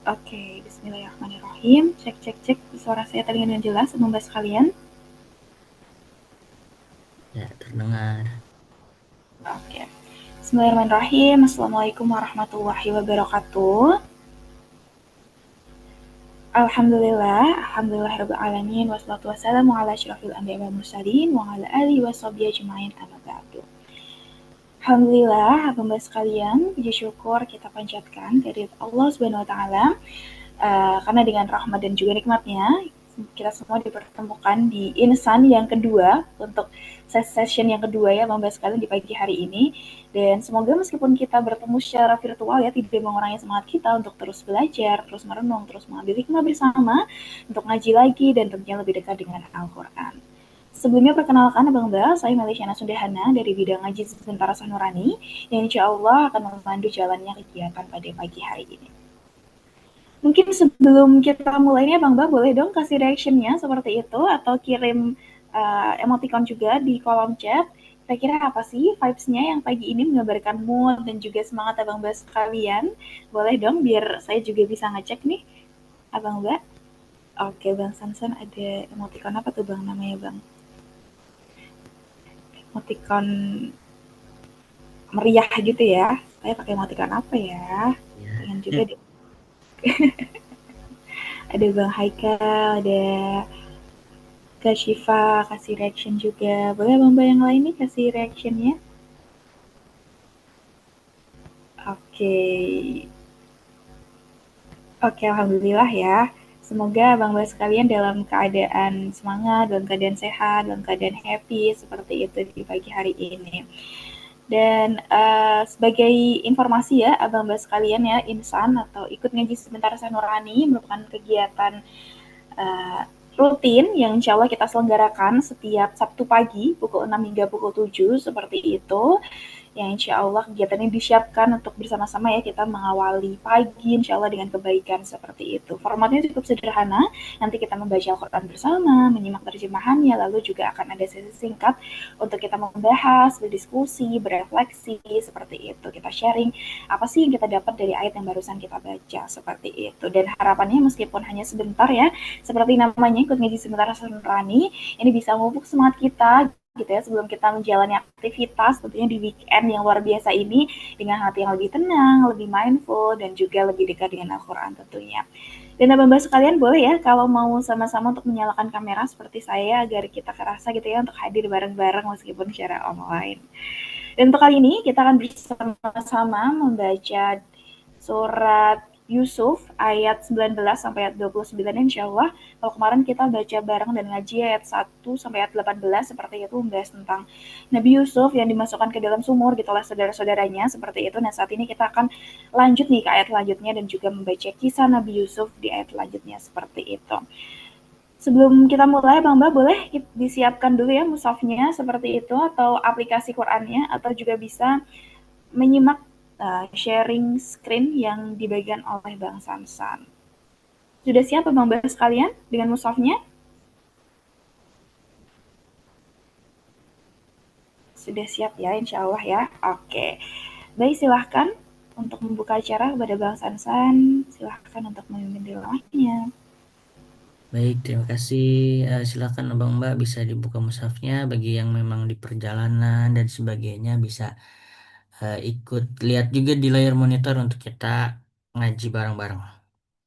Oke, bismillahirrahmanirrahim. Cek, cek, cek. Suara saya terdengar dengan jelas, membahas kalian. Ya, terdengar. Oke. Bismillahirrahmanirrahim. Assalamualaikum warahmatullahi wabarakatuh. Alhamdulillahirrahmanirrahim. Wassalatu wassalamu ala asyrafil anbiya wal mursalin wa ala alihi washabihi ajma'in amma ba'du. Alhamdulillah, hamba sekalian, puji syukur kita panjatkan dari Allah Subhanahu wa taala. Karena dengan rahmat dan juga nikmatnya kita semua dipertemukan di insan yang kedua untuk session yang kedua ya membahas kalian di pagi hari ini, dan semoga meskipun kita bertemu secara virtual ya tidak mengurangi semangat kita untuk terus belajar, terus merenung, terus mengambil hikmah bersama untuk ngaji lagi dan tentunya lebih dekat dengan Al-Quran. Sebelumnya perkenalkan Abang Bel, saya Malaysiana Sundahana dari bidang ngaji sebentar Sanurani yang insya Allah akan memandu jalannya kegiatan pada pagi hari ini. Mungkin sebelum kita mulai nih Bang Ba, boleh dong kasih reactionnya seperti itu atau kirim emoticon juga di kolom chat. Kira-kira apa sih vibes-nya yang pagi ini menggambarkan mood dan juga semangat Abang Ba sekalian? Boleh dong biar saya juga bisa ngecek nih Abang Ba. Oke Bang Sansan, ada emoticon apa tuh Bang namanya Bang? Emoticon meriah gitu ya. Saya pakai emoticon apa ya? Ya. Pengen juga deh. Ada Bang Haikal, ada Kak Syifa kasih reaction juga. Boleh Bang Ba yang lain nih kasih reactionnya? Oke. Oke, alhamdulillah ya. Semoga Bang Ba sekalian dalam keadaan semangat, dalam keadaan sehat, dalam keadaan happy seperti itu di pagi hari ini. Dan sebagai informasi ya, Abang Bas sekalian ya, Insan atau ikut ngaji sebentar Sanurani merupakan kegiatan uh, rutin yang insya Allah kita selenggarakan setiap Sabtu pagi pukul 6 hingga pukul 7 seperti itu, yang insya Allah kegiatan ini disiapkan untuk bersama-sama ya kita mengawali pagi insya Allah dengan kebaikan seperti itu. Formatnya cukup sederhana, nanti kita membaca Al-Quran bersama, menyimak terjemahannya, lalu juga akan ada sesi singkat untuk kita membahas, berdiskusi, berefleksi, seperti itu. Kita sharing apa sih yang kita dapat dari ayat yang barusan kita baca, seperti itu. Dan harapannya meskipun hanya sebentar ya, seperti namanya ikut ngaji sebentar Rani, ini bisa memupuk semangat kita gitu ya sebelum kita menjalani aktivitas tentunya di weekend yang luar biasa ini dengan hati yang lebih tenang, lebih mindful dan juga lebih dekat dengan Al-Quran tentunya. Dan abang sekalian boleh ya kalau mau sama-sama untuk menyalakan kamera seperti saya agar kita kerasa gitu ya untuk hadir bareng-bareng meskipun secara online. Dan untuk kali ini kita akan bersama-sama membaca surat Yusuf ayat 19 sampai ayat 29 insya Allah. Kalau kemarin kita baca bareng dan ngaji ayat 1 sampai ayat 18 seperti itu membahas tentang Nabi Yusuf yang dimasukkan ke dalam sumur gitu oleh saudara-saudaranya seperti itu. Nah saat ini kita akan lanjut nih ke ayat selanjutnya dan juga membaca kisah Nabi Yusuf di ayat selanjutnya seperti itu. Sebelum kita mulai, Bang Mbak, boleh disiapkan dulu ya mushafnya seperti itu atau aplikasi Qurannya atau juga bisa menyimak sharing screen yang dibagikan oleh Bang Sansan. Sudah siap Bang Mbak sekalian dengan mushafnya? Sudah siap ya, insya Allah ya. Oke. Baik, silahkan untuk membuka acara kepada Bang Sansan. Silahkan untuk memimpin tilawahnya. Baik, terima kasih. Silakan Abang Mbak bisa dibuka mushafnya bagi yang memang di perjalanan dan sebagainya bisa ikut lihat juga di layar monitor untuk kita ngaji bareng-bareng.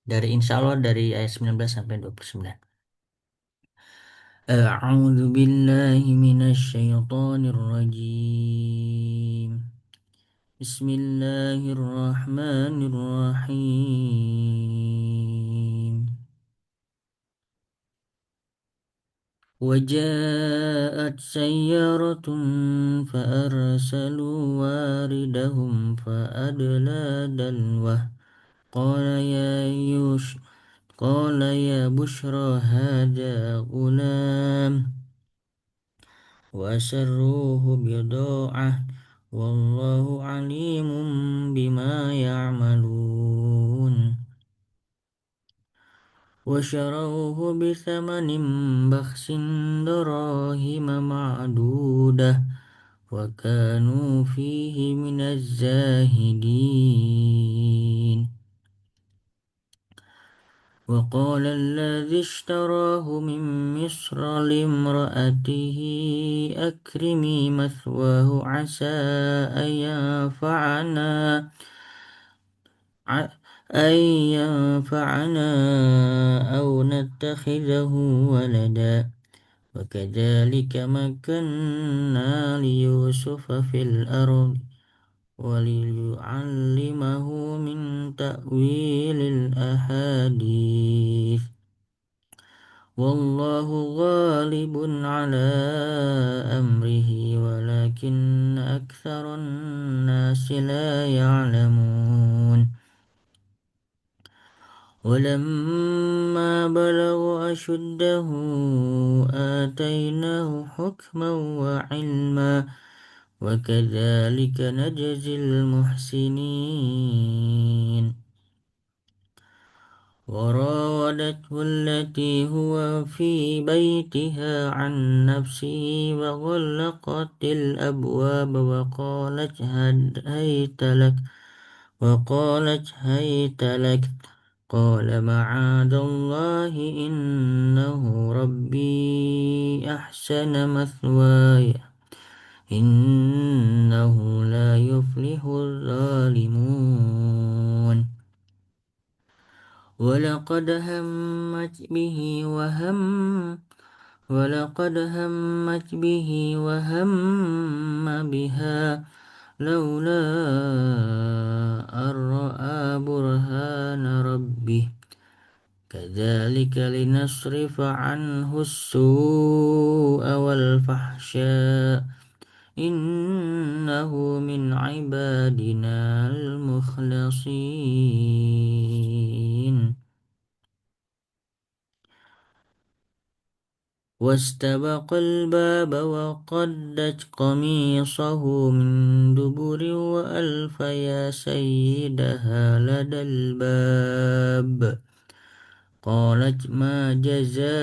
Dari insya Allah dari ayat 19 sampai 29. أعوذ بالله من الشيطان الرجيم بسم الله الرحمن الرحيم وجاءت سيارة فأرسلوا واردهم فأدلى دلوه قال يا يوش قال يا بشرى هذا غلام وأسروه بضاعة والله عليم بما يعملون وشروه بثمن بخس دراهم معدودة وكانوا فيه من الزاهدين وقال الذي اشتراه من مصر لامرأته أكرمي مثواه عسى أن ينفعنا ع- أن ينفعنا أو نتخذه ولدا وكذلك مكنا ليوسف في الأرض وليعلمه من تأويل الأحاديث والله غالب على أمره ولكن أكثر الناس لا يعلمون ولما بلغ أشده آتيناه حكما وعلما وكذلك نجزي المحسنين وراودته التي هو في بيتها عن نفسه وغلقت الأبواب وقالت هيت لك قال معاذ الله إنه ربي أحسن مثواي إنه لا يفلح الظالمون ولقد همت به وهم ولقد همت به وهم بها لولا أن رأى برهان ربه كذلك لنصرف عنه السوء والفحشاء إنه من عبادنا المخلصين واستبق الباب وقدت قميصه من دبر وألف يا سيدها لدى الباب قالت ما جزاء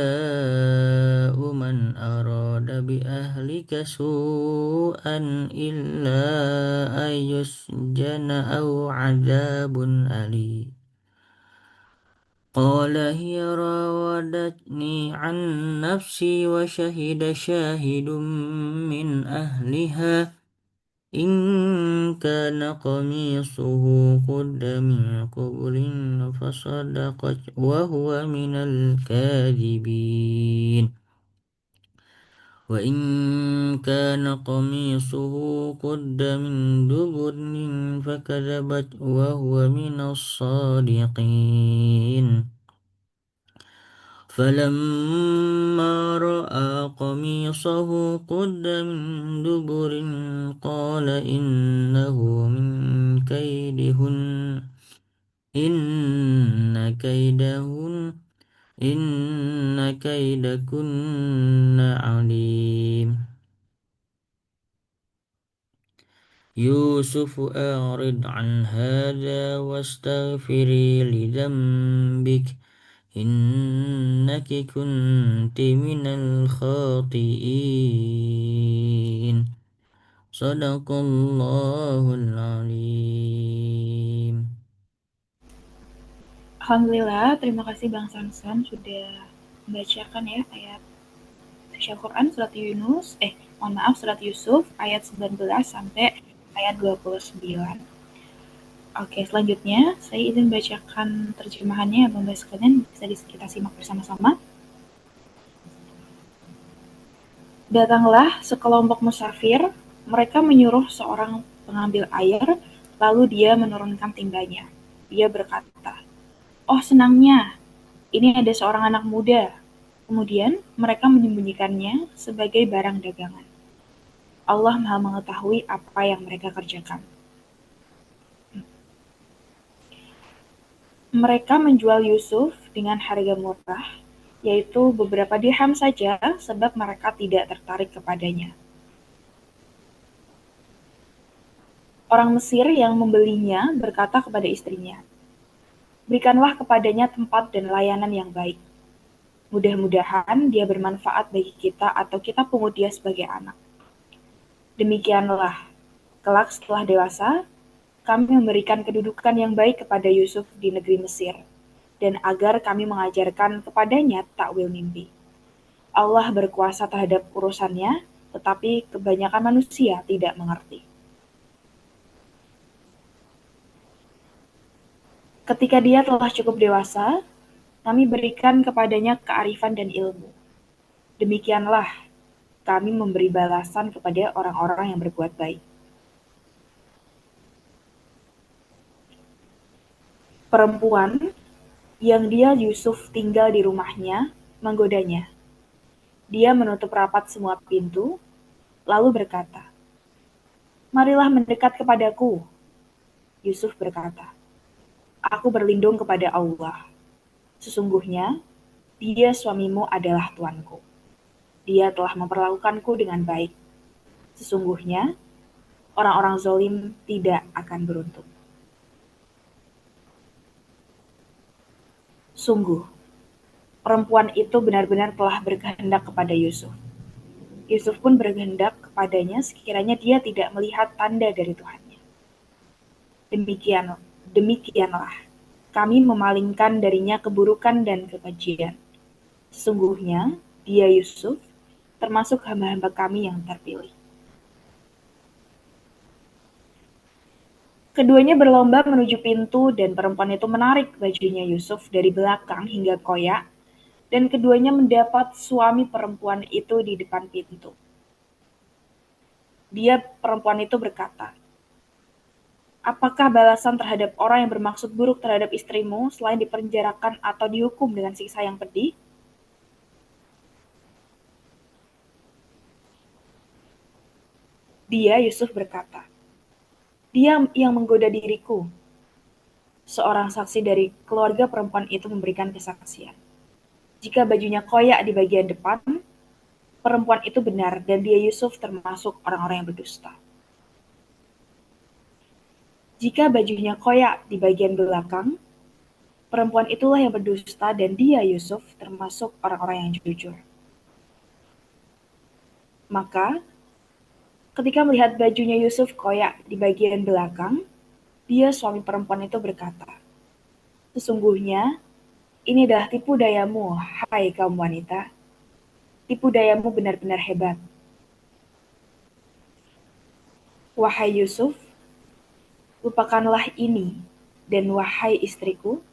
من أراد بأهلك سوءا إلا أن يسجن أو عذاب أليم قال هي راودتني عن نفسي وشهد شاهد من أهلها إن كان قميصه قد من قبل فصدقت وهو من الكاذبين وإن كان قميصه قد من دبر فكذبت وهو من الصادقين فلما رأى قميصه قد من دبر قال إنه من كيدهن إن كيدهن إن كيدكن عليم يوسف أعرض عن هذا واستغفري لذنبك إنك كنت من الخاطئين صدق الله العظيم. Alhamdulillah, terima kasih Bang Samson sudah membacakan ya ayat suci Al-Quran surat Yunus, mohon maaf surat Yusuf ayat 19 sampai ayat 29. Oke, selanjutnya saya izin bacakan terjemahannya Bang Bas sekalian bisa kita simak bersama-sama. Datanglah sekelompok musafir, mereka menyuruh seorang pengambil air, lalu dia menurunkan timbanya. Dia berkata, "Oh senangnya, ini ada seorang anak muda." Kemudian mereka menyembunyikannya sebagai barang dagangan. Allah Maha mengetahui apa yang mereka kerjakan. Mereka menjual Yusuf dengan harga murah, yaitu beberapa dirham saja sebab mereka tidak tertarik kepadanya. Orang Mesir yang membelinya berkata kepada istrinya, "Berikanlah kepadanya tempat dan layanan yang baik. Mudah-mudahan dia bermanfaat bagi kita atau kita pungut dia sebagai anak. Demikianlah, kelak setelah dewasa, kami memberikan kedudukan yang baik kepada Yusuf di negeri Mesir, dan agar kami mengajarkan kepadanya takwil mimpi. Allah berkuasa terhadap urusannya, tetapi kebanyakan manusia tidak mengerti. Ketika dia telah cukup dewasa, kami berikan kepadanya kearifan dan ilmu. Demikianlah kami memberi balasan kepada orang-orang yang berbuat baik. Perempuan yang dia Yusuf tinggal di rumahnya menggodanya. Dia menutup rapat semua pintu, lalu berkata, "Marilah mendekat kepadaku." Yusuf berkata, "Aku berlindung kepada Allah. Sesungguhnya, dia suamimu adalah tuanku. Dia telah memperlakukanku dengan baik. Sesungguhnya, orang-orang zolim tidak akan beruntung." Sungguh, perempuan itu benar-benar telah berkehendak kepada Yusuf. Yusuf pun berkehendak kepadanya sekiranya dia tidak melihat tanda dari Tuhannya. Demikian, demikianlah kami memalingkan darinya keburukan dan kekejian. Sesungguhnya dia Yusuf termasuk hamba-hamba kami yang terpilih. Keduanya berlomba menuju pintu dan perempuan itu menarik bajunya Yusuf dari belakang hingga koyak dan keduanya mendapat suami perempuan itu di depan pintu. Dia perempuan itu berkata, "Apakah balasan terhadap orang yang bermaksud buruk terhadap istrimu selain dipenjarakan atau dihukum dengan siksa yang pedih?" Dia Yusuf berkata, "Dia yang menggoda diriku." Seorang saksi dari keluarga perempuan itu memberikan kesaksian. Jika bajunya koyak di bagian depan, perempuan itu benar dan dia Yusuf termasuk orang-orang yang berdusta. Jika bajunya koyak di bagian belakang, perempuan itulah yang berdusta dan dia Yusuf termasuk orang-orang yang jujur. Maka, ketika melihat bajunya Yusuf koyak di bagian belakang, dia suami perempuan itu berkata, "Sesungguhnya ini adalah tipu dayamu, hai kaum wanita. Tipu dayamu benar-benar hebat. Wahai Yusuf, lupakanlah ini, dan wahai istriku,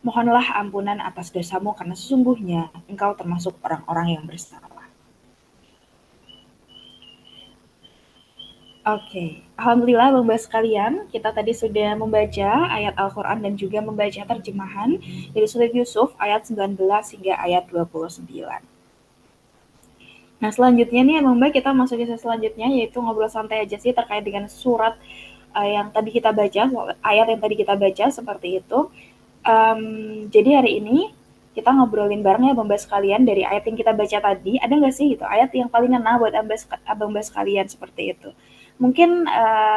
mohonlah ampunan atas dosamu karena sesungguhnya engkau termasuk orang-orang yang bersalah." Oke, alhamdulillah Bang Bas sekalian, kita tadi sudah membaca ayat Al-Quran dan juga membaca terjemahan dari surat Yusuf ayat 19 hingga ayat 29. Nah, selanjutnya nih Bang Bas, kita masuk ke selanjutnya yaitu ngobrol santai aja sih terkait dengan surat yang tadi kita baca, ayat yang tadi kita baca seperti itu. Jadi hari ini kita ngobrolin bareng ya Bang Bas sekalian dari ayat yang kita baca tadi, ada nggak sih gitu ayat yang paling ngena buat Abang Bas sekalian seperti itu? Mungkin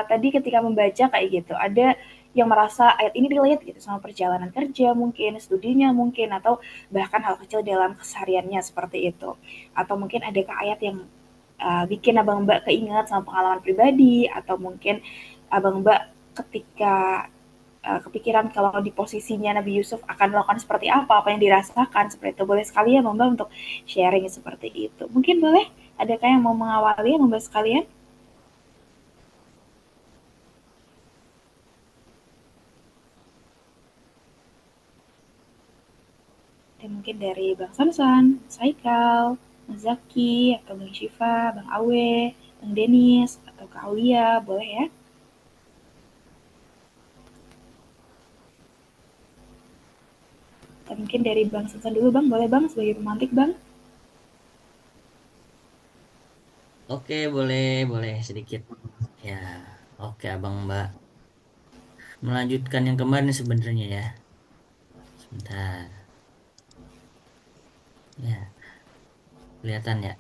tadi ketika membaca kayak gitu, ada yang merasa ayat ini relate gitu sama perjalanan kerja mungkin, studinya mungkin, atau bahkan hal kecil dalam kesehariannya seperti itu. Atau mungkin ada ke ayat yang bikin Abang Mbak keinget sama pengalaman pribadi, atau mungkin Abang Mbak ketika kepikiran kalau di posisinya Nabi Yusuf akan melakukan seperti apa yang dirasakan seperti itu. Boleh sekali ya Mbak untuk sharing seperti itu. Mungkin boleh, adakah yang mau mengawali Mbak sekalian? Dan mungkin dari Bang Samsan, Saikal, Bang Zaki, atau Bang Syifa, Bang Awe, Bang Denis, atau Kak Aulia, boleh ya? Atau mungkin dari Bang Samsan dulu Bang, boleh Bang sebagai pemantik Bang? Oke, boleh, boleh sedikit. Ya, oke Abang Mbak. Melanjutkan yang kemarin sebenarnya ya. Sebentar. Ya, kelihatan ya.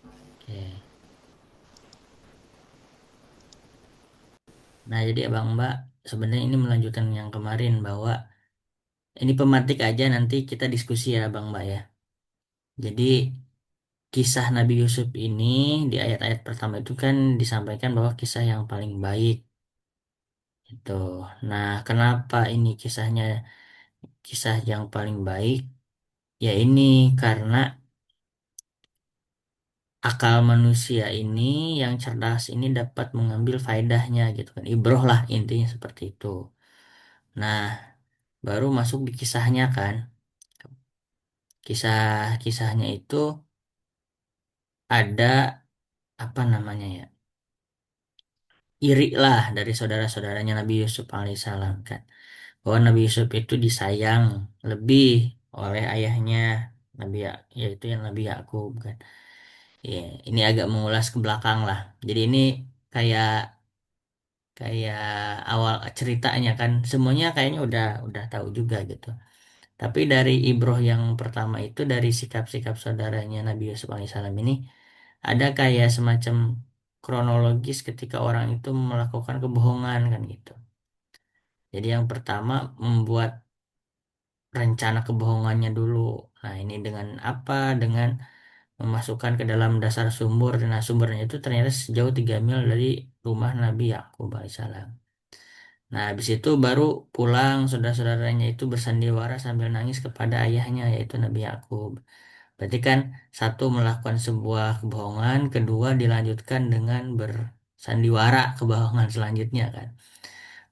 Oke. Nah, jadi Abang Mbak, sebenarnya ini melanjutkan yang kemarin bahwa ini pemantik aja nanti kita diskusi ya Abang Mbak ya. Jadi kisah Nabi Yusuf ini di ayat-ayat pertama itu kan disampaikan bahwa kisah yang paling baik itu. Nah, kenapa ini kisahnya kisah yang paling baik ya ini karena akal manusia ini yang cerdas ini dapat mengambil faedahnya gitu kan. Ibroh lah intinya seperti itu. Nah, baru masuk di kisahnya kan. Kisah-kisahnya itu ada apa namanya ya? Iri lah dari saudara-saudaranya Nabi Yusuf alaihissalam kan. Bahwa Nabi Yusuf itu disayang lebih oleh ayahnya yaitu yang Nabi Yakub kan. Ya, ini agak mengulas ke belakang lah. Jadi ini kayak kayak awal ceritanya kan semuanya kayaknya udah tahu juga gitu. Tapi dari ibroh yang pertama itu dari sikap-sikap saudaranya Nabi Yusuf alaihissalam ini ada kayak semacam kronologis ketika orang itu melakukan kebohongan kan gitu. Jadi yang pertama membuat rencana kebohongannya dulu. Nah, ini dengan apa? Dengan memasukkan ke dalam dasar sumur. Nah, sumbernya itu ternyata sejauh 3 mil dari rumah Nabi Yakub alaihissalam. Nah, habis itu baru pulang saudara-saudaranya itu bersandiwara sambil nangis kepada ayahnya yaitu Nabi Yakub. Berarti kan satu melakukan sebuah kebohongan, kedua dilanjutkan dengan bersandiwara kebohongan selanjutnya kan.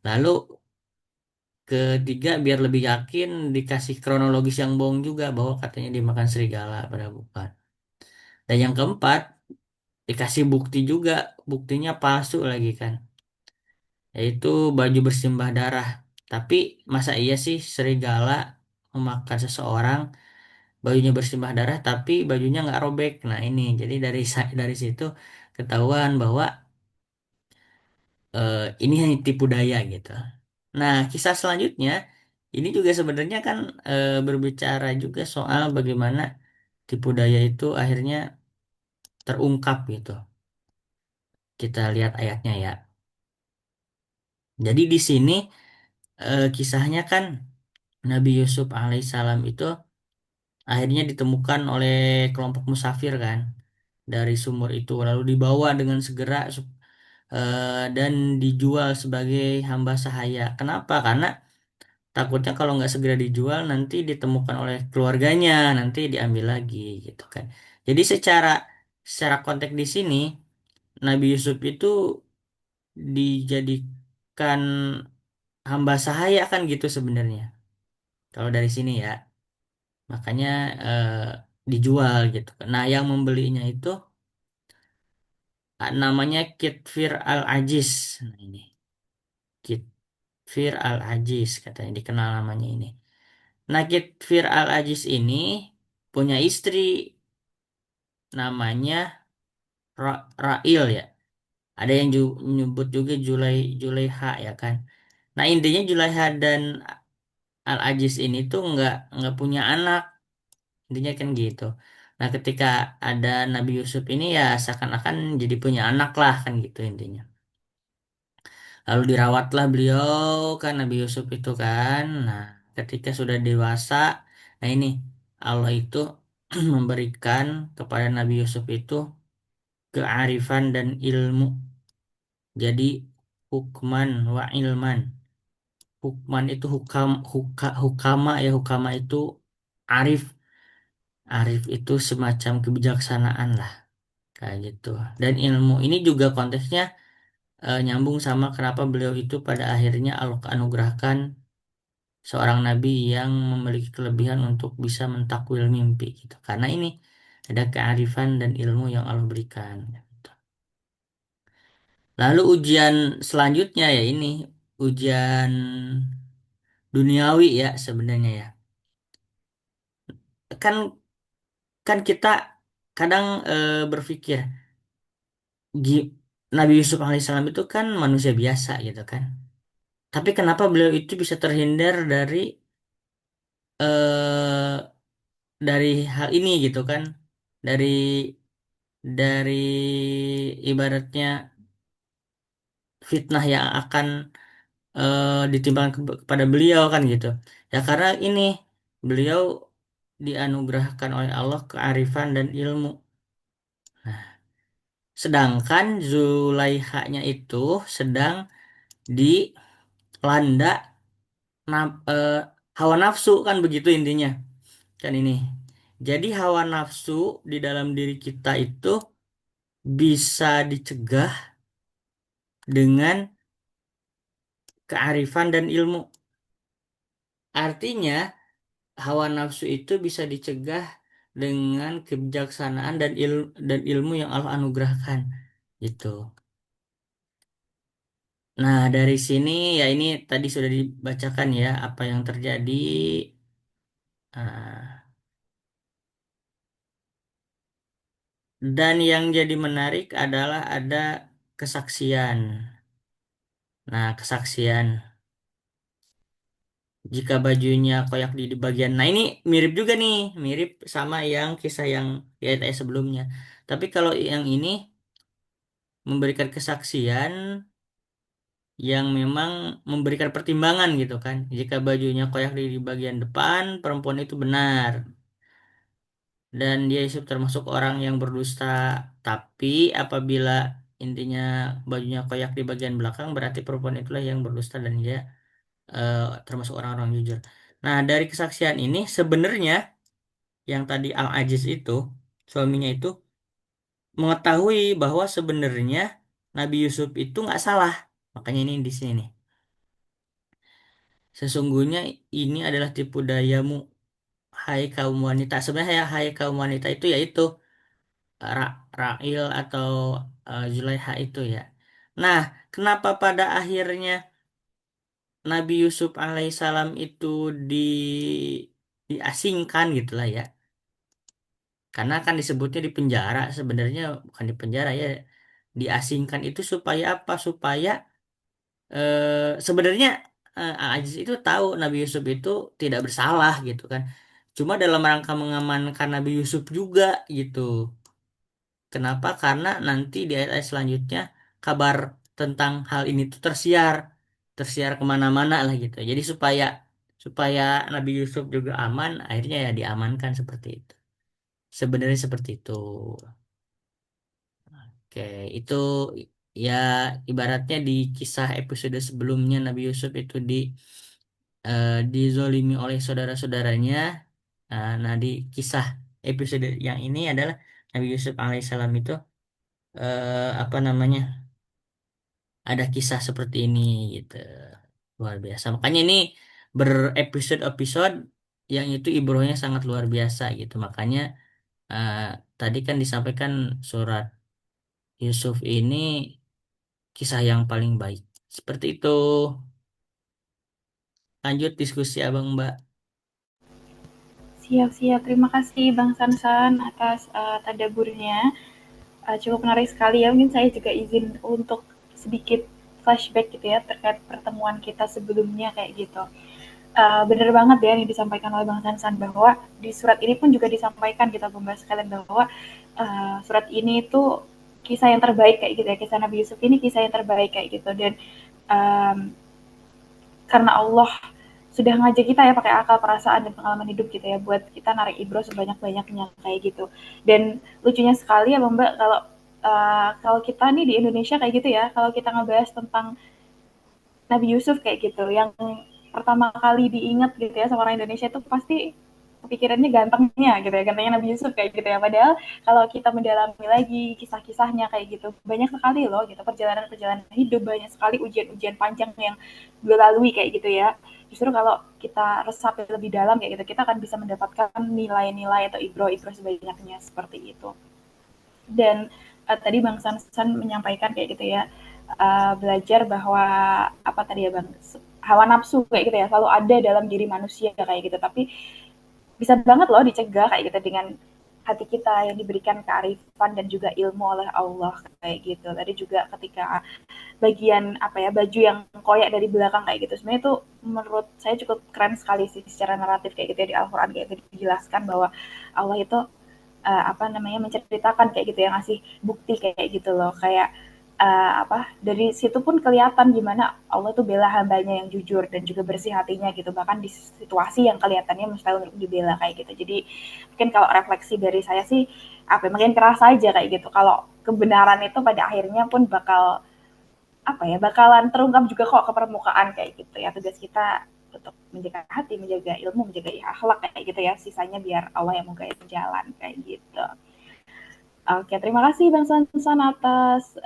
Lalu ketiga biar lebih yakin dikasih kronologis yang bohong juga bahwa katanya dimakan serigala pada bukan. Dan yang keempat dikasih bukti juga, buktinya palsu lagi kan, yaitu baju bersimbah darah. Tapi masa iya sih serigala memakan seseorang bajunya bersimbah darah tapi bajunya nggak robek. Nah ini jadi dari situ ketahuan bahwa ini hanya tipu daya gitu. Nah kisah selanjutnya ini juga sebenarnya kan berbicara juga soal bagaimana tipu daya itu akhirnya terungkap gitu. Kita lihat ayatnya ya. Jadi di sini kisahnya kan Nabi Yusuf alaihissalam itu akhirnya ditemukan oleh kelompok musafir kan dari sumur itu lalu dibawa dengan segera dan dijual sebagai hamba sahaya. Kenapa? Karena takutnya kalau nggak segera dijual nanti ditemukan oleh keluarganya, nanti diambil lagi gitu kan. Jadi secara konteks di sini Nabi Yusuf itu dijadikan hamba sahaya kan gitu sebenarnya. Kalau dari sini ya, makanya dijual gitu. Nah, yang membelinya itu namanya Kitfir Al-Aziz. Nah, ini Kitfir Al-Aziz katanya dikenal namanya ini. Nah, Kitfir Al-Aziz ini punya istri namanya Ra'il ya. Ada yang nyebut juga Julaiha ya kan. Nah, intinya Julaiha dan Al-Aziz ini tuh nggak punya anak. Intinya kan gitu. Nah, ketika ada Nabi Yusuf ini ya seakan-akan jadi punya anak lah kan gitu intinya. Lalu dirawatlah beliau kan Nabi Yusuf itu kan. Nah, ketika sudah dewasa, nah ini Allah itu memberikan kepada Nabi Yusuf itu kearifan dan ilmu. Jadi hukman wa ilman. Hukman itu hukama ya hukama itu arif. Arif itu semacam kebijaksanaan lah. Kayak gitu. Dan ilmu ini juga konteksnya nyambung sama kenapa beliau itu pada akhirnya Allah anugerahkan seorang nabi yang memiliki kelebihan untuk bisa mentakwil mimpi gitu. Karena ini ada kearifan dan ilmu yang Allah berikan. Gitu. Lalu ujian selanjutnya ya ini ujian duniawi ya sebenarnya ya. Kan kan kita kadang berpikir Gi- Nabi Yusuf alaihissalam itu kan manusia biasa gitu kan. Tapi kenapa beliau itu bisa terhindar eh dari hal ini gitu kan? Dari dari ibaratnya fitnah yang akan ditimbulkan kepada beliau kan gitu. Ya karena ini beliau dianugerahkan oleh Allah kearifan dan ilmu. Sedangkan Zulaihanya itu sedang dilanda Hawa nafsu kan begitu intinya. Kan ini. Jadi hawa nafsu di dalam diri kita itu bisa dicegah dengan kearifan dan ilmu. Artinya, hawa nafsu itu bisa dicegah dengan kebijaksanaan dan ilmu yang Allah anugerahkan. Gitu. Nah, dari sini ya ini tadi sudah dibacakan ya apa yang terjadi. Ah, dan yang jadi menarik adalah ada kesaksian. Nah, kesaksian jika bajunya koyak di bagian. Nah, ini mirip juga nih, mirip sama yang kisah yang di ayat sebelumnya. Tapi kalau yang ini memberikan kesaksian yang memang memberikan pertimbangan gitu kan. Jika bajunya koyak di bagian depan, perempuan itu benar. Dan dia Yusuf termasuk orang yang berdusta. Tapi apabila intinya bajunya koyak di bagian belakang, berarti perempuan itulah yang berdusta dan dia termasuk orang-orang jujur. Nah, dari kesaksian ini sebenarnya yang tadi Al-Aziz itu, suaminya itu mengetahui bahwa sebenarnya Nabi Yusuf itu nggak salah. Makanya ini di sini nih. Sesungguhnya ini adalah tipu dayamu, hai kaum wanita. Sebenarnya hai kaum wanita itu yaitu Ra'il atau Zulaikha itu ya. Nah, kenapa pada akhirnya Nabi Yusuf alaihissalam itu di diasingkan gitu lah ya. Karena kan disebutnya di penjara, sebenarnya bukan di penjara ya. Diasingkan itu supaya apa? Supaya sebenarnya Aziz itu tahu Nabi Yusuf itu tidak bersalah gitu kan. Cuma dalam rangka mengamankan Nabi Yusuf juga gitu. Kenapa? Karena nanti di ayat-ayat selanjutnya kabar tentang hal ini tuh tersiar kemana-mana lah gitu. Jadi supaya supaya Nabi Yusuf juga aman, akhirnya ya diamankan seperti itu. Sebenarnya seperti itu. Oke, itu ya ibaratnya di kisah episode sebelumnya Nabi Yusuf itu dizolimi oleh saudara-saudaranya. Nah, di kisah episode yang ini adalah Nabi Yusuf alaihissalam itu apa namanya? Ada kisah seperti ini gitu. Luar biasa. Makanya ini berepisode-episode yang itu ibrohnya sangat luar biasa gitu. Makanya eh, tadi kan disampaikan surat Yusuf ini kisah yang paling baik. Seperti itu. Lanjut diskusi Abang Mbak. Siap-siap. Terima kasih Bang Sansan atas tadaburnya. Cukup menarik sekali ya. Mungkin saya juga izin untuk sedikit flashback gitu ya terkait pertemuan kita sebelumnya kayak gitu. Bener banget ya yang disampaikan oleh Bang Sansan bahwa di surat ini pun juga disampaikan kita membahas sekalian bahwa surat ini itu kisah yang terbaik kayak gitu ya, kisah Nabi Yusuf ini kisah yang terbaik kayak gitu. Dan um, karena Allah sudah ngajak kita ya pakai akal, perasaan, dan pengalaman hidup gitu ya buat kita narik ibro sebanyak-banyaknya kayak gitu. Dan lucunya sekali ya Mbak kalau kita nih di Indonesia kayak gitu ya, kalau kita ngebahas tentang Nabi Yusuf kayak gitu, yang pertama kali diingat gitu ya sama orang Indonesia itu pasti kepikirannya gantengnya gitu ya, gantengnya Nabi Yusuf kayak gitu ya. Padahal kalau kita mendalami lagi kisah-kisahnya kayak gitu, banyak sekali loh gitu perjalanan-perjalanan hidup, banyak sekali ujian-ujian panjang yang beliau lalui kayak gitu ya. Justru kalau kita resapi lebih dalam kayak gitu, kita akan bisa mendapatkan nilai-nilai atau ibro-ibro sebanyaknya seperti itu. Dan tadi Bang Sansan menyampaikan kayak gitu ya, belajar bahwa apa tadi ya Bang, hawa nafsu kayak gitu ya selalu ada dalam diri manusia kayak gitu, tapi bisa banget loh dicegah kayak gitu dengan hati kita yang diberikan kearifan dan juga ilmu oleh Allah kayak gitu. Tadi juga ketika bagian apa ya, baju yang koyak dari belakang kayak gitu, sebenarnya itu menurut saya cukup keren sekali sih secara naratif kayak gitu ya, di Al-Quran kayak gitu dijelaskan bahwa Allah itu apa namanya, menceritakan kayak gitu ya, ngasih bukti kayak gitu loh, kayak apa, dari situ pun kelihatan gimana Allah tuh bela hambanya yang jujur dan juga bersih hatinya gitu, bahkan di situasi yang kelihatannya mustahil untuk dibela kayak gitu. Jadi mungkin kalau refleksi dari saya sih apa ya, makin kerasa aja kayak gitu kalau kebenaran itu pada akhirnya pun bakal apa ya, bakalan terungkap juga kok ke permukaan kayak gitu ya. Tugas kita untuk menjaga hati, menjaga ilmu, menjaga akhlak kayak gitu ya. Sisanya biar Allah yang mau gaya jalan kayak gitu. Oke, terima kasih Bang Sansan atas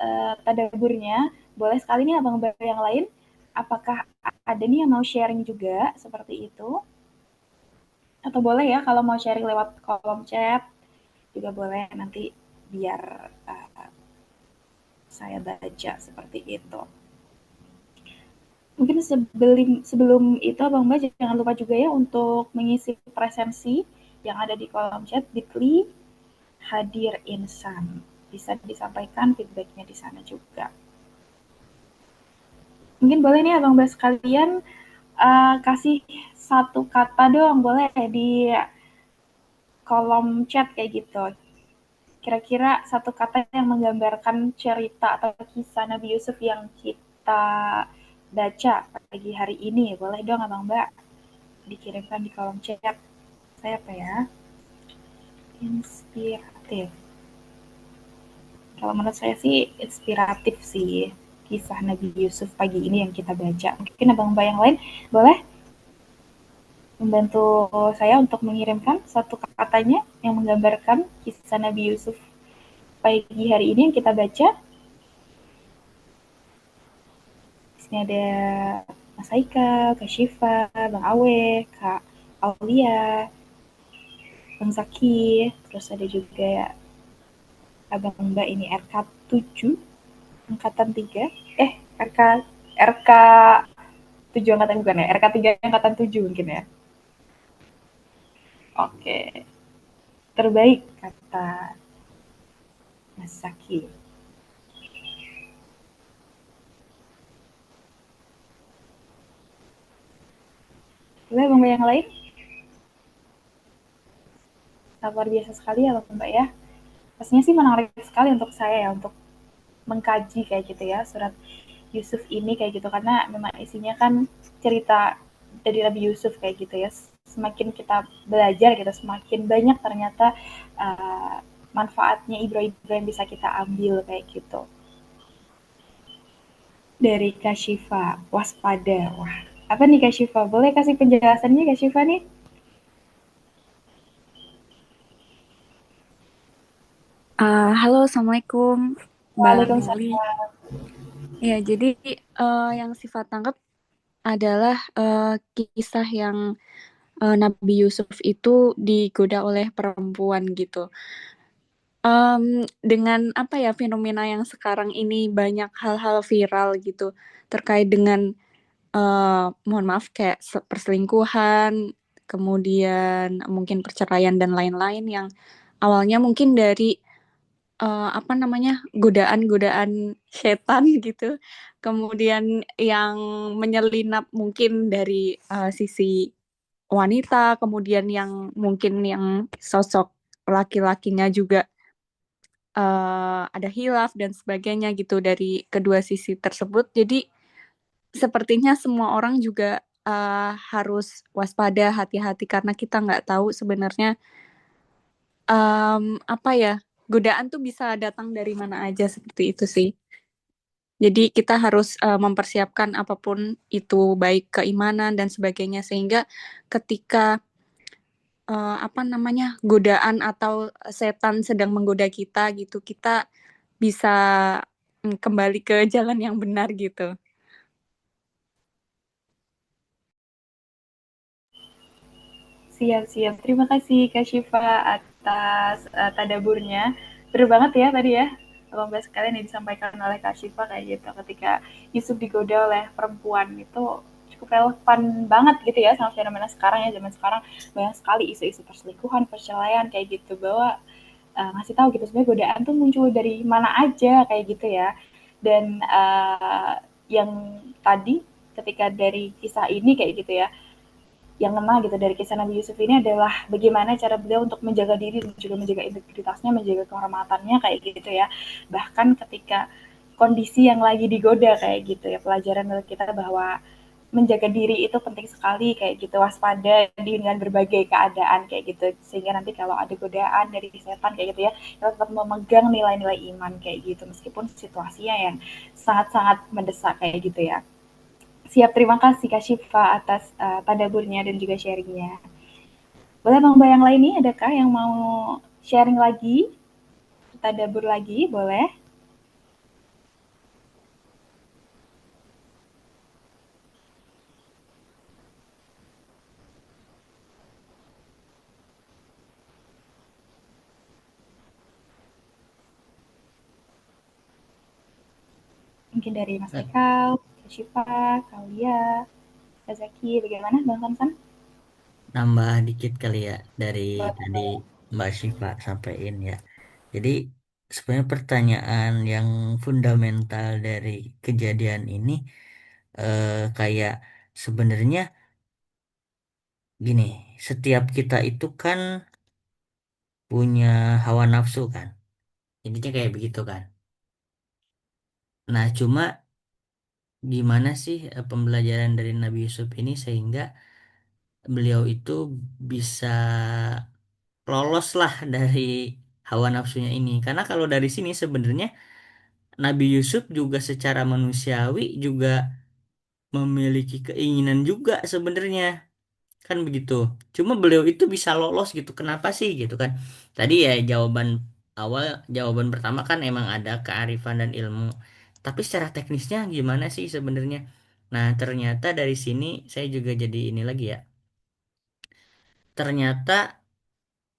tadaburnya. Boleh sekali nih Abang yang lain, apakah ada nih yang mau sharing juga seperti itu? Atau boleh ya kalau mau sharing lewat kolom chat juga boleh, nanti biar saya baca seperti itu. Mungkin sebelum itu Abang Mbak jangan lupa juga ya untuk mengisi presensi yang ada di kolom chat bit.ly hadir insan. Bisa disampaikan feedbacknya di sana juga. Mungkin boleh nih Abang Mbak sekalian kasih satu kata dong, boleh di kolom chat kayak gitu. Kira-kira satu kata yang menggambarkan cerita atau kisah Nabi Yusuf yang kita baca pagi hari ini. Boleh dong Abang Mbak dikirimkan di kolom chat. Saya apa ya? Inspiratif. Kalau menurut saya sih inspiratif sih kisah Nabi Yusuf pagi ini yang kita baca. Mungkin Abang Mbak yang lain boleh membantu saya untuk mengirimkan satu katanya yang menggambarkan kisah Nabi Yusuf pagi hari ini yang kita baca. Di sini ada Mas Haika, Kak Syifa, Bang Awe, Kak Aulia, Bang Zaki, terus ada juga Abang Mbak ini RK 7 angkatan 3. RK RK 7 angkatan bukan ya? RK 3 angkatan 7 mungkin ya. Oke. Terbaik kata Mas Zaki. Boleh Bang Mbak yang lain? Luar biasa sekali ya Bang Mbak ya. Pastinya sih menarik sekali untuk saya ya untuk mengkaji kayak gitu ya surat Yusuf ini kayak gitu karena memang isinya kan cerita dari Nabi Yusuf kayak gitu ya. Semakin kita belajar gitu, semakin banyak ternyata manfaatnya Ibro-Ibro yang bisa kita ambil kayak gitu. Dari Kak Syifa, waspada. Wah, apa nih Kak Syifa? Boleh kasih penjelasannya Kak Syifa nih? Halo, Assalamualaikum Mbak Meli. Waalaikumsalam. Ya, jadi yang sifat tangkap adalah kisah yang Nabi Yusuf itu digoda oleh perempuan gitu. Dengan apa ya fenomena yang sekarang ini banyak hal-hal viral gitu terkait dengan mohon maaf kayak perselingkuhan, kemudian mungkin perceraian dan lain-lain yang awalnya mungkin dari apa namanya, godaan-godaan setan gitu. Kemudian yang menyelinap mungkin dari, sisi wanita, kemudian yang mungkin yang sosok laki-lakinya juga, ada hilaf dan sebagainya gitu dari kedua sisi tersebut. Jadi sepertinya semua orang juga, harus waspada, hati-hati karena kita nggak tahu sebenarnya apa ya, godaan tuh bisa datang dari mana aja seperti itu sih. Jadi kita harus, mempersiapkan apapun itu, baik keimanan dan sebagainya, sehingga ketika, apa namanya, godaan atau setan sedang menggoda kita gitu, kita bisa, kembali ke jalan yang benar gitu. Siap-siap. Terima kasih Kak Syifa atas tadaburnya. Bener banget ya tadi ya, Abang Mbak sekalian yang disampaikan oleh Kak Syifa kayak gitu. Ketika Yusuf digoda oleh perempuan itu cukup relevan banget gitu ya sama fenomena sekarang ya, zaman sekarang banyak sekali isu-isu perselingkuhan, perceraian kayak gitu bahwa ngasih tahu gitu sebenarnya godaan tuh muncul dari mana aja kayak gitu ya. Dan yang tadi ketika dari kisah ini kayak gitu ya, yang ngena gitu dari kisah Nabi Yusuf ini adalah bagaimana cara beliau untuk menjaga diri dan juga menjaga integritasnya, menjaga kehormatannya kayak gitu ya. Bahkan ketika kondisi yang lagi digoda kayak gitu ya, pelajaran dari kita bahwa menjaga diri itu penting sekali kayak gitu, waspada dengan berbagai keadaan kayak gitu, sehingga nanti kalau ada godaan dari setan kayak gitu ya, kita tetap memegang nilai-nilai iman kayak gitu meskipun situasinya yang sangat-sangat mendesak kayak gitu ya. Siap, terima kasih Kak Syifa atas tadaburnya dan juga sharingnya. Boleh Bang Ba yang lain nih, adakah yang mau sharing lagi, tadabur lagi, boleh? Mungkin dari Mas Nah, Ekal, Kak Syifa, Kak Lia, Kak Zaki, bagaimana Bang Samsan? nambah dikit kali ya dari tadi Boleh. Mbak Syifa sampaikan ya. Jadi sebenarnya pertanyaan yang fundamental dari kejadian ini kayak sebenarnya gini, setiap kita itu kan punya hawa nafsu kan. Intinya kayak begitu kan. Nah, cuma gimana sih pembelajaran dari Nabi Yusuf ini sehingga beliau itu bisa lolos lah dari hawa nafsunya ini. Karena kalau dari sini sebenarnya Nabi Yusuf juga secara manusiawi juga memiliki keinginan juga sebenarnya kan begitu. Cuma beliau itu bisa lolos gitu. Kenapa sih gitu kan? Tadi ya awal jawaban pertama kan emang ada kearifan dan ilmu. Tapi secara teknisnya gimana sih sebenarnya? Nah, ternyata dari sini saya juga jadi ini lagi ya. Ternyata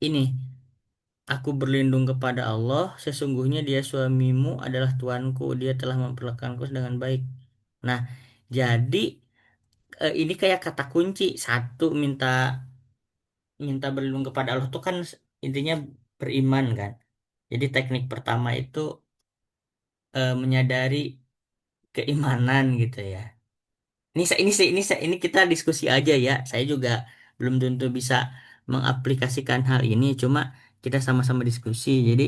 ini aku berlindung kepada Allah, sesungguhnya dia suamimu adalah tuanku, dia telah memperlakukanku dengan baik. Nah, jadi ini kayak kata kunci satu minta minta berlindung kepada Allah tuh kan intinya beriman kan. Jadi teknik pertama itu menyadari keimanan gitu ya. Ini kita diskusi aja ya. Saya juga belum tentu bisa mengaplikasikan hal ini, cuma kita sama-sama diskusi. Jadi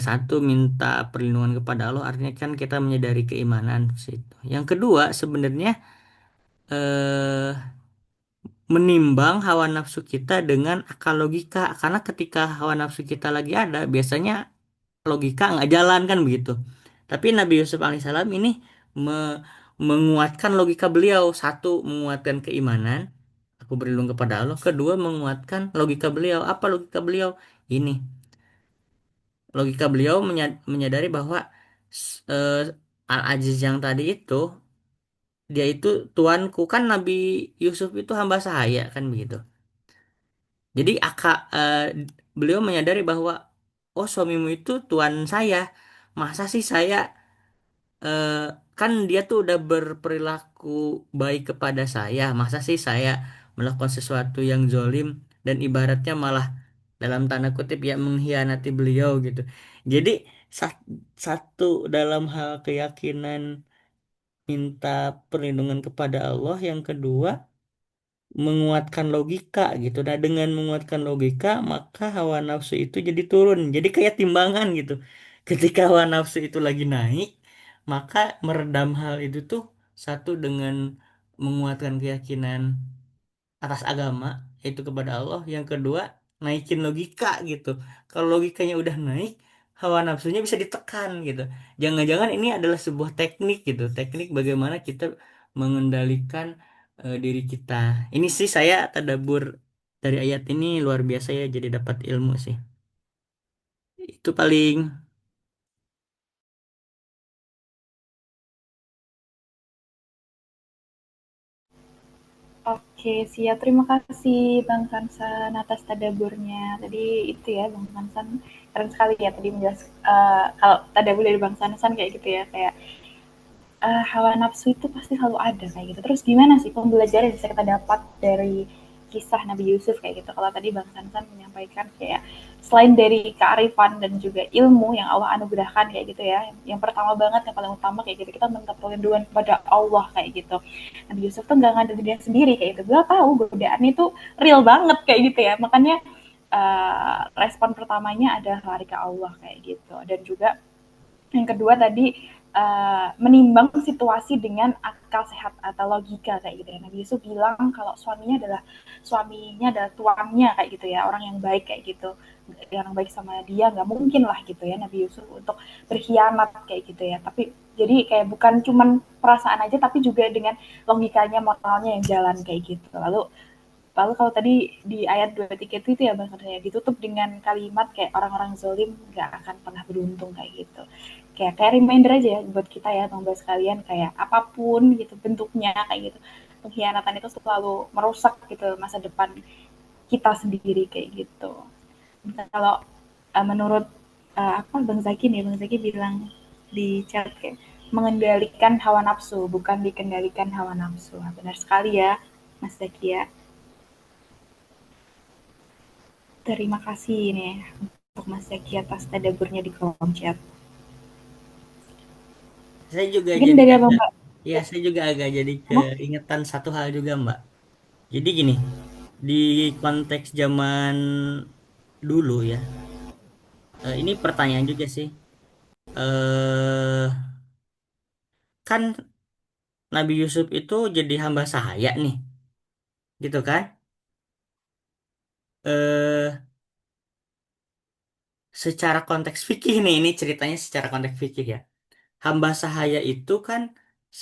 satu minta perlindungan kepada Allah artinya kan kita menyadari keimanan situ. Yang kedua sebenarnya eh menimbang hawa nafsu kita dengan akal logika karena ketika hawa nafsu kita lagi ada biasanya logika nggak jalan kan begitu tapi Nabi Yusuf alaihissalam ini me- menguatkan logika beliau satu menguatkan keimanan aku berlindung kepada Allah kedua menguatkan logika beliau apa logika beliau ini logika beliau menyadari bahwa Al-Aziz yang tadi itu dia itu tuanku kan Nabi Yusuf itu hamba sahaya kan begitu. Jadi beliau menyadari bahwa oh suamimu itu tuan saya. Masa sih saya eh, kan dia tuh udah berperilaku baik kepada saya. Masa sih saya melakukan sesuatu yang zolim dan ibaratnya malah dalam tanda kutip ya mengkhianati beliau gitu. Jadi satu dalam hal keyakinan minta perlindungan kepada Allah, yang kedua menguatkan logika gitu. Nah, dengan menguatkan logika, maka hawa nafsu itu jadi turun. Jadi kayak timbangan gitu. Ketika hawa nafsu itu lagi naik, maka meredam hal itu tuh satu dengan menguatkan keyakinan atas agama, yaitu kepada Allah. Yang kedua, naikin logika gitu. Kalau logikanya udah naik, hawa nafsunya bisa ditekan gitu. Jangan-jangan ini adalah sebuah teknik gitu. Teknik bagaimana kita mengendalikan diri kita. Ini sih saya tadabbur dari ayat ini luar biasa ya, jadi dapat ilmu sih. Itu paling. Oke, siap. Terima kasih Bang Sansan atas tadaburnya. Tadi itu ya Bang Sansan keren sekali ya tadi menjelaskan kalau tadabur dari Bang Sansan kayak gitu ya kayak hawa nafsu itu pasti selalu ada kayak gitu. Terus gimana sih pembelajaran yang bisa kita dapat dari kisah Nabi Yusuf kayak gitu? Kalau tadi Bang Sansan menyampaikan kayak selain dari kearifan dan juga ilmu yang Allah anugerahkan kayak gitu ya, yang pertama banget yang paling utama kayak gitu kita minta perlindungan kepada Allah kayak gitu. Nabi Yusuf tuh nggak ngandelin dia sendiri kayak gitu. Gue tahu godaan itu real banget kayak gitu ya. Makanya respon pertamanya adalah lari ke Allah kayak gitu. Dan juga yang kedua tadi menimbang situasi dengan akal sehat atau logika kayak gitu ya. Nabi Yusuf bilang kalau suaminya adalah tuannya kayak gitu ya, orang yang baik kayak gitu, yang baik sama dia, nggak mungkin lah gitu ya Nabi Yusuf untuk berkhianat kayak gitu ya. Tapi jadi kayak bukan cuman perasaan aja, tapi juga dengan logikanya, moralnya yang jalan kayak gitu. Lalu kalau tadi di ayat 23 itu ya Bang Satria, ditutup dengan kalimat kayak orang-orang zolim gak akan pernah beruntung kayak gitu. Kayak reminder aja ya buat kita ya Bang Bas sekalian, kayak apapun gitu bentuknya kayak gitu. Pengkhianatan itu selalu merusak gitu masa depan kita sendiri kayak gitu. Kalau menurut apa Bang Zaki nih, Bang Zaki bilang di chat kayak mengendalikan hawa nafsu, bukan dikendalikan hawa nafsu. Nah, benar sekali ya Mas Zaki ya. Terima kasih nih untuk Mas Zaki atas tadaburnya di kolom chat. Saya juga Mungkin jadi dari Abang agak, Mbak. ya saya juga agak jadi Apa? keingetan satu hal juga Mbak. Jadi gini, di konteks zaman dulu ya, ini pertanyaan juga sih. Kan Nabi Yusuf itu jadi hamba sahaya nih, gitu kan? Eh, Secara konteks fikih nih, ini ceritanya secara konteks fikih ya. Hamba sahaya itu kan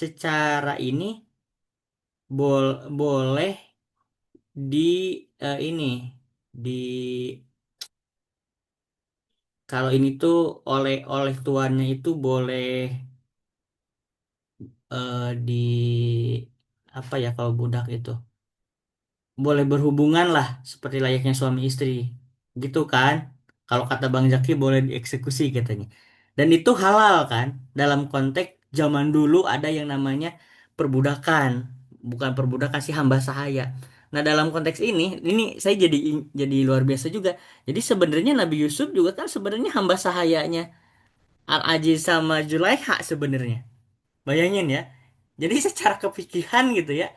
secara ini boleh di ini di kalau ini tuh oleh oleh tuannya itu boleh di apa ya kalau budak itu boleh berhubungan lah seperti layaknya suami istri gitu kan, kalau kata Bang Zaki boleh dieksekusi katanya, dan itu halal kan dalam konteks zaman dulu ada yang namanya perbudakan, bukan perbudakan sih, hamba sahaya. Nah dalam konteks ini saya jadi luar biasa juga. Jadi sebenarnya Nabi Yusuf juga kan sebenarnya hamba sahayanya Al-Aziz sama Zulaikha sebenarnya, bayangin ya. Jadi secara kepikiran gitu ya,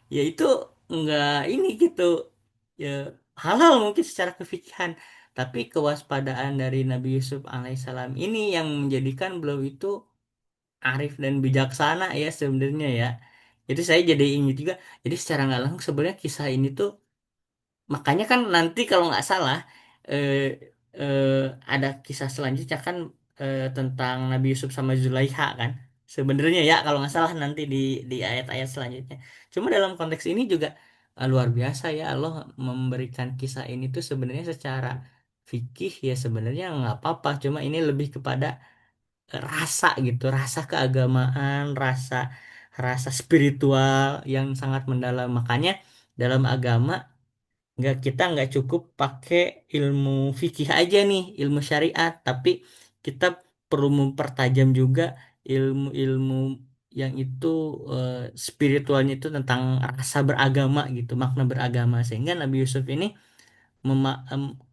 ya itu nggak ini gitu ya, halal mungkin secara kefikihan, tapi kewaspadaan dari Nabi Yusuf alaihissalam ini yang menjadikan beliau itu arif dan bijaksana ya sebenarnya ya. Jadi saya jadi ingat juga, jadi secara nggak langsung sebenarnya kisah ini tuh, makanya kan nanti kalau nggak salah eh, eh, ada kisah selanjutnya kan tentang Nabi Yusuf sama Zulaikha kan sebenarnya ya, kalau nggak salah nanti di ayat-ayat selanjutnya. Cuma dalam konteks ini juga luar biasa ya Allah memberikan kisah ini tuh sebenarnya secara fikih ya sebenarnya nggak apa-apa, cuma ini lebih kepada rasa gitu, rasa keagamaan, rasa rasa spiritual yang sangat mendalam. Makanya dalam agama kita nggak cukup pakai ilmu fikih aja nih, ilmu syariat, tapi kita perlu mempertajam juga ilmu-ilmu yang itu eh, spiritualnya itu tentang rasa beragama gitu, makna beragama. Sehingga Nabi Yusuf ini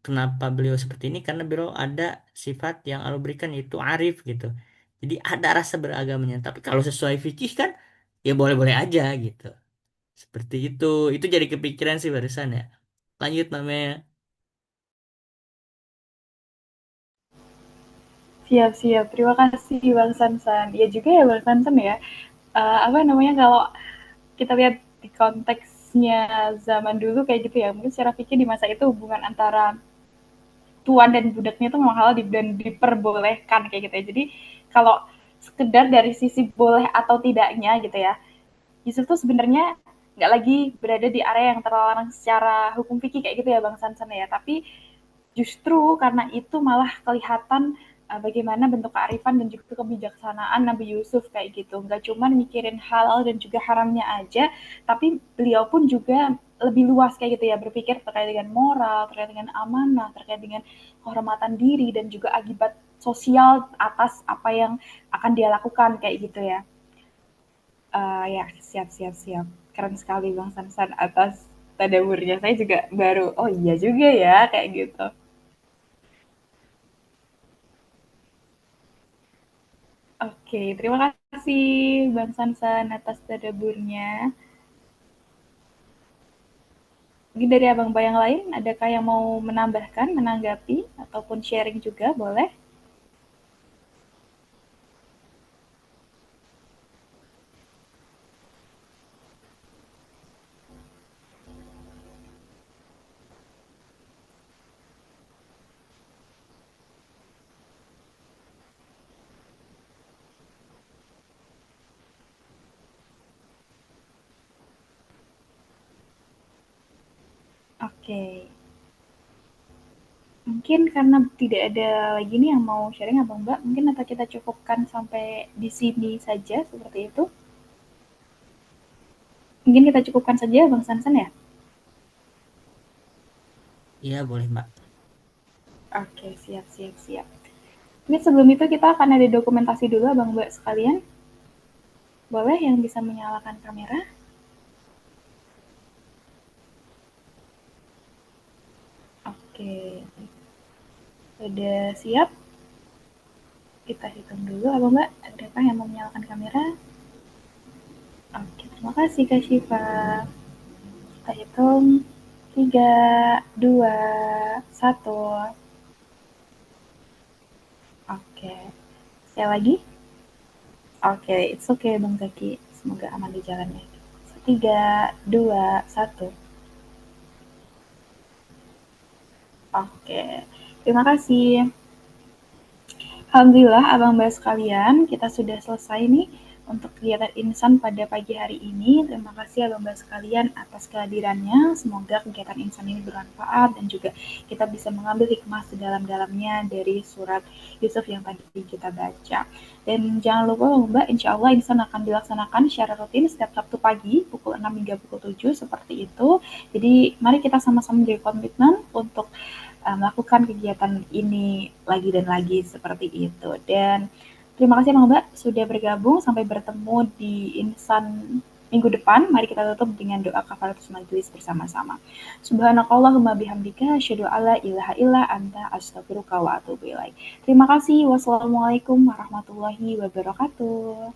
kenapa beliau seperti ini, karena beliau ada sifat yang Allah berikan yaitu arif gitu. Jadi ada rasa beragamanya. Tapi kalau sesuai fikih kan ya boleh-boleh aja gitu. Seperti itu. Itu jadi kepikiran sih barusan ya. Lanjut namanya. Siap-siap. Terima kasih Bang Sansan. Ya juga ya Bang Sansan ya. Apa namanya kalau kita lihat di konteksnya zaman dulu kayak gitu ya. Mungkin secara fikir di masa itu hubungan antara tuan dan budaknya itu memang halal dan diperbolehkan kayak gitu ya. Jadi kalau sekedar dari sisi boleh atau tidaknya gitu ya, Yusuf tuh sebenarnya nggak lagi berada di area yang terlarang secara hukum fikih kayak gitu ya Bang Sansan ya. Tapi justru karena itu malah kelihatan bagaimana bentuk kearifan dan juga kebijaksanaan Nabi Yusuf kayak gitu. Nggak cuma mikirin halal dan juga haramnya aja, tapi beliau pun juga lebih luas kayak gitu ya, berpikir terkait dengan moral, terkait dengan amanah, terkait dengan kehormatan diri dan juga akibat sosial atas apa yang akan dia lakukan kayak gitu ya. Ya, siap, siap, siap. Keren sekali Bang Sansan atas tadaburnya. Saya juga baru, oh iya juga ya, kayak gitu. Oke, terima kasih Bang Sansan atas tadaburnya. Mungkin dari Abang Bayang lain, adakah yang mau menambahkan, menanggapi, ataupun sharing juga boleh? Oke. Mungkin karena tidak ada lagi nih yang mau sharing Abang Mbak, mungkin atau kita cukupkan sampai di sini saja seperti itu. Mungkin kita cukupkan saja Bang Sansan ya. Iya, boleh Mbak. Oke, siap siap siap. Mungkin sebelum itu kita akan ada dokumentasi dulu Abang Mbak sekalian. Boleh yang bisa menyalakan kamera? Oke. Sudah siap? Kita hitung dulu Abang Mbak, ada yang mau menyalakan kamera? Oke, terima kasih Kak Syifa. Kita hitung 3, 2, 1. Oke. Sekali lagi. Oke, it's okay Bang Zaki. Semoga aman di jalannya. 3, 2, 1. Oke. Terima kasih. Alhamdulillah Abang Mbak sekalian, kita sudah selesai nih untuk kegiatan Insan pada pagi hari ini. Terima kasih Abang Mbak sekalian atas kehadirannya. Semoga kegiatan Insan ini bermanfaat dan juga kita bisa mengambil hikmah sedalam-dalamnya dari surat Yusuf yang tadi kita baca. Dan jangan lupa Abang Mbak, insya Allah Insan akan dilaksanakan secara rutin setiap Sabtu pagi pukul 6 hingga pukul 7 seperti itu. Jadi mari kita sama-sama menjadi komitmen untuk melakukan kegiatan ini lagi dan lagi seperti itu. Dan terima kasih Bang Mbak sudah bergabung. Sampai bertemu di Insan minggu depan. Mari kita tutup dengan doa kafaratus majelis bersama-sama. Subhanakallahumma bihamdika asyhadu alla ilaha illa anta astaghfiruka wa atubu ilaik. Terima kasih. Wassalamualaikum warahmatullahi wabarakatuh.